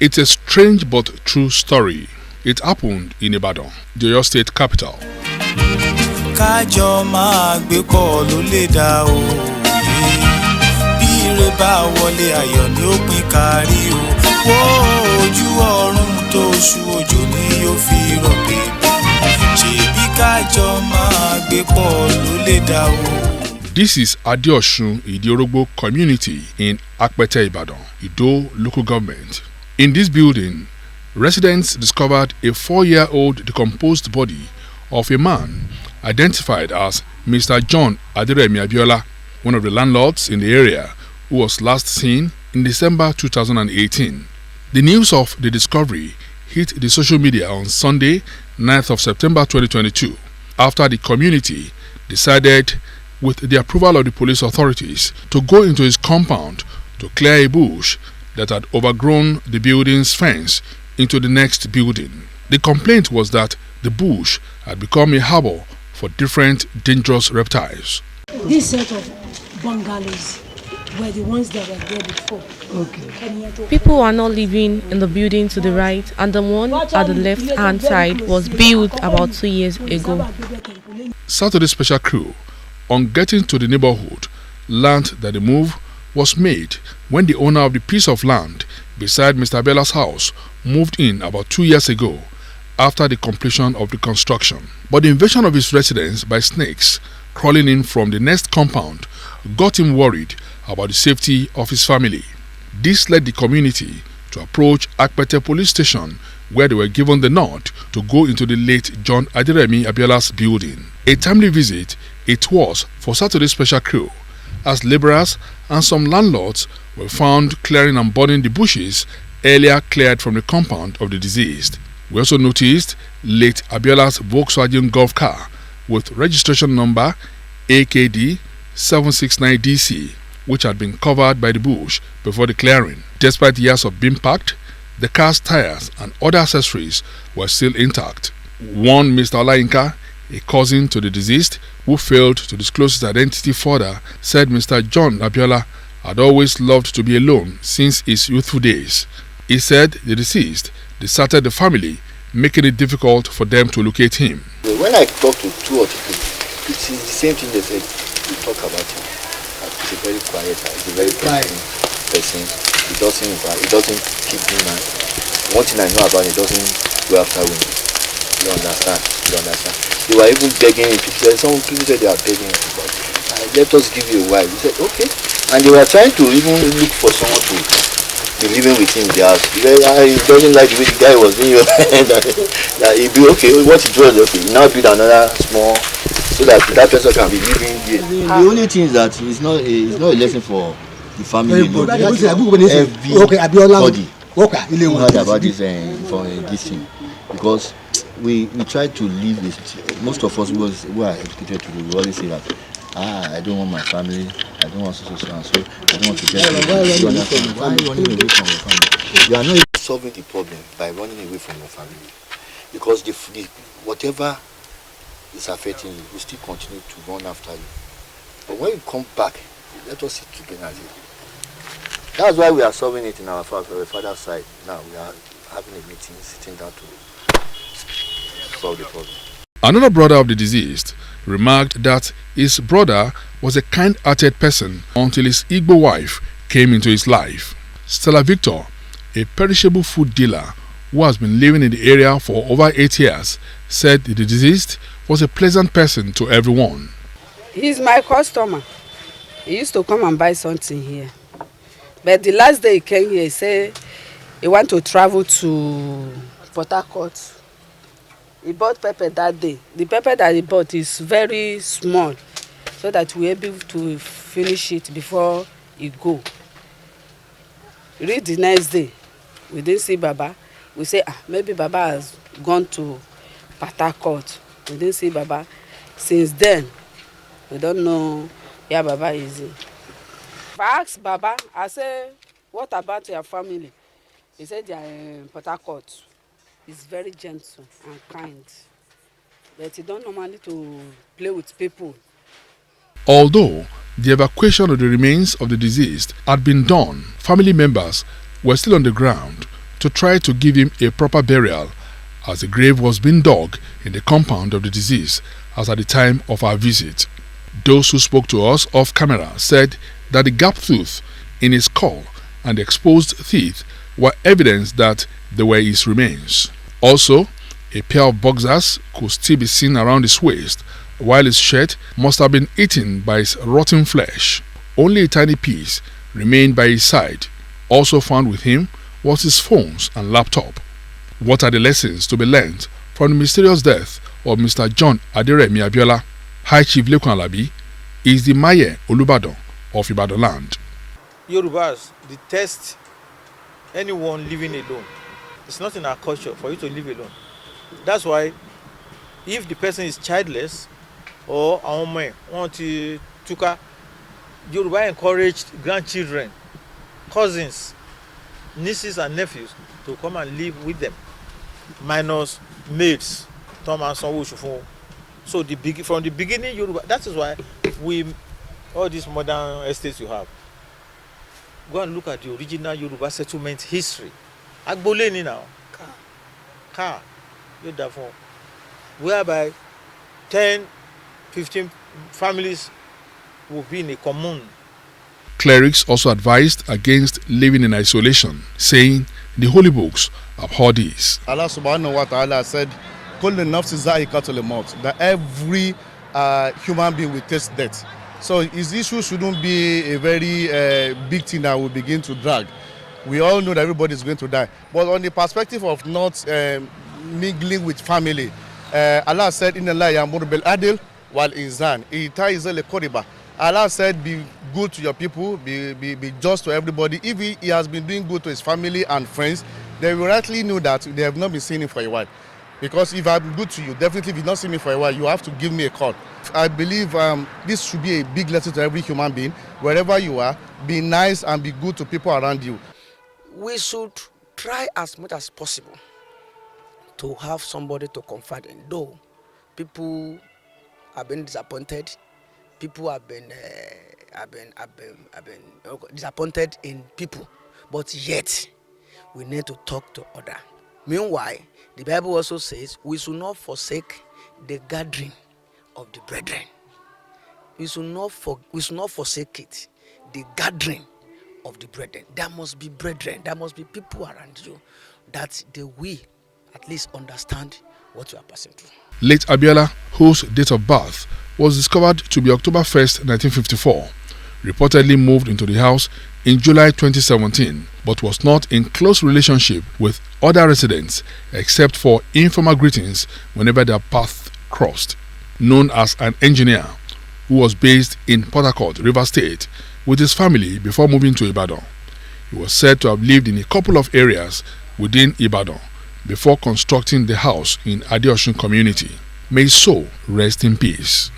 It's a strange but true story. It happened in Ibadan, the Oyo State capital. Kájọ máa gbé pọ̀ ló lè dá o. Bí ire bá wọlé ayọ̀ ni ó pín kárí o. Wo ojú ọ̀run tó ṣú òjò ni yóò fi rọ̀ bèbè. Ṣèbí kájọ máa gbé pọ̀ ló lè dá o. This is Adeosun Idiorogbo community in Apete, Ibadan, Ido local government. In this building, residents discovered a 4-year-old decomposed body of a man identified as Mr. John Aderemi Abiola, one of the landlords in the area, who was last seen in December 2018. The news of the discovery hit the social media on Sunday, 9th of September 2022, after the community decided, with the approval of the police authorities, to go into his compound to clear a bush that had overgrown the building's fence into the next building. The complaint was that the bush had become a harbor for different dangerous reptiles. This set of bungalows were the ones that were there before. Okay. People are not living in the building to the right, and the one at the left-hand side was built about 2 years ago. Saturday Special Crew, on getting to the neighborhood, learned that the move was made when the owner of the piece of land beside Mr. Abiola's house moved in about 2 years ago after the completion of the construction. But the invasion of his residence by snakes crawling in from the next compound got him worried about the safety of his family. This led the community to approach Apete police station, where they were given the nod to go into the late John Aderemi Abiola's building. A timely visit it was for Saturday Special Crew, as laborers and some landlords were found clearing and burning the bushes earlier cleared from the compound of the deceased. We also noticed late Abiola's Volkswagen Golf car with registration number AKD 769DC, which had been covered by the bush before the clearing. Despite years of being packed, the car's tires and other accessories were still intact. One Mr. Olainka, a cousin to the deceased, who failed to disclose his identity further, said Mr. John Abiola had always loved to be alone since his youthful days. He said the deceased deserted the family, making it difficult for them to locate him. When I talk to 2 or 3 people, it's the same thing they said. We talk about him. He's a very quiet guy. He's a very quiet person. He doesn't keep me man. One thing I know about him, he doesn't go after women. You understand? They were even begging him. Some people said they are begging him, but let us give you a wife. He said, okay. And they were trying to even look for someone to be living with him in the house. He doesn't like the way the guy was doing that he'd be okay. What he does, okay. He now build another small so that person can be living there. The only thing is that it's not a lesson for the family. Everybody heard about this thing, because we try to live this. Most of us who are educated to we always say that I don't want my family, I don't want so and so, I don't want to get why are you running away from your family? You are not solving the problem by running away from your family, because the whatever is affecting you will still continue to run after you. But when you come back, let us sit together. That's why we are solving it in our father's side. Now we are having a meeting, sitting down to solve the problem. Another brother of the deceased remarked that his brother was a kind-hearted person until his Igbo wife came into his life. Stella Victor, a perishable food dealer who has been living in the area for over 8 years, said the deceased was a pleasant person to everyone. He's my customer. He used to come and buy something here. But the last day he came here, he said he want to travel to Port Harcourt. He bought pepper that day. The pepper that he bought is very small, so that we're able to finish it before he go. Read the next day, we didn't see Baba. We say, maybe Baba has gone to Port Harcourt. We didn't see Baba. Since then, we don't know where Baba is. If I asked Baba, I say, what about your family? He said they are in Port Harcourt. He's very gentle and kind, but he don't normally to play with people. Although the evacuation of the remains of the deceased had been done, family members were still on the ground to try to give him a proper burial, as the grave was being dug in the compound of the deceased as at the time of our visit. Those who spoke to us off camera said that the gap tooth in his skull and the exposed teeth were evidence that they were his remains. Also, a pair of boxers could still be seen around his waist, while his shirt must have been eaten by his rotten flesh. Only a tiny piece remained by his side. Also found with him was his phones and laptop. What are the lessons to be learned from the mysterious death of Mr. John Aderemi Abiola? High Chief Lekun Alabi is the Mayor Olubadan of Ibadan land. Yorubas detest anyone living alone. It's not in our culture for you to live alone. That's why if the person is childless or want to tuka, Yoruba encouraged grandchildren, cousins, nieces and nephews to come and live with them, minus maids. So from the beginning, Yoruba, that is why all these modern estates you have, go and look at the original Yoruba settlement history. Agboleni now, car, whereby 10, 15 families will be in a commune. Clerics also advised against living in isolation, saying the holy books abhor this. Allah subhanahu wa ta'ala said, that every human being will taste death. So his issue shouldn't be a very big thing that will begin to drag. We all know that everybody is going to die. But on the perspective of not mingling with family, Allah said, "Inna Allah ya'muru bil adl wal ihsan." Allah said, be good to your people, be just to everybody. If he has been doing good to his family and friends, they will rightly know that they have not been seeing him for a while. Because if I'm good to you, definitely if you don't see me for a while, you have to give me a call. I believe this should be a big lesson to every human being. Wherever you are, be nice and be good to people around you. We should try as much as possible to have somebody to confide in. Though people have been disappointed, people have been disappointed in people, but yet we need to talk to others. Meanwhile, the Bible also says we should not forsake the gathering of the brethren. We should not forsake it, the gathering of the brethren. There must be brethren, there must be people around you that they will at least understand what you are passing through. Late Abiola, whose date of birth was discovered to be October 1st, 1954, reportedly moved into the house in July 2017, but was not in close relationship with other residents except for informal greetings whenever their paths crossed. Known as an engineer who was based in Port Harcourt, Rivers State, with his family before moving to Ibadan. He was said to have lived in a couple of areas within Ibadan before constructing the house in Adeosun community. May his soul rest in peace.